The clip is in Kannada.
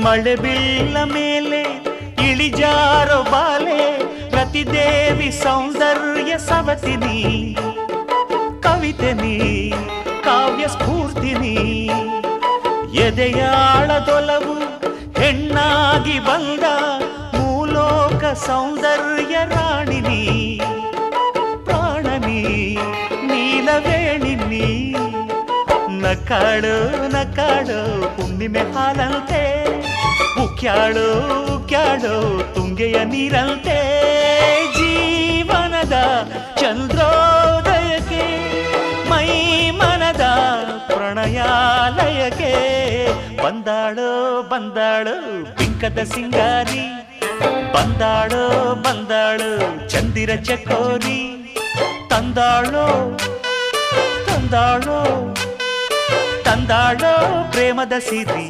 ಮಳೆ ಬೀಳ ಮೇಲೆ ಇಳಿಜಾರೋ ಬಾಲೆ ಪ್ರತಿದೇವಿ ಸೌಂದರ್ಯ ಸವತಿನಿ ಕವಿತೆನಿ ಕಾವ್ಯ ಸ್ಫೂರ್ತಿನಿ ಎದೆಯಾಳದೊಲವು ಹೆಣ್ಣಾಗಿ ಬಂದ ಮೂಲೋಕ ಸೌಂದರ್ಯ ರಾಣಿನಿ ಪ್ರಾಣನಿ ನೀಲವೇಣಿನಿ ನಕಾಡು ನಕಾಡು ಹುಣ್ಣಿಮೆ ಹಾಲಂತೆ ಉಕ್ಯಾಳು ಉಕ್ಯಾಳು ತುಂಗೆಯ ನೀರಂತೆ ಜೀವನದ ಚಂದ್ರೋದಯಕ್ಕೆ ಮೈ ಮನದ ಪ್ರಣಯಾಲಯಕ್ಕೆ ಬಂದಾಳು ಬಂದಾಳು ಬಿಂಕದ ಸಿಂಗಾರಿ ಬಂದಾಳು ಬಂದಾಳು ಚಂದಿರ ಚಕೋರಿ ತಂದಾಳೋ ತಂದಾಳೋ ತಂದಾಳೋ ಪ್ರೇಮದ ಸಿರಿ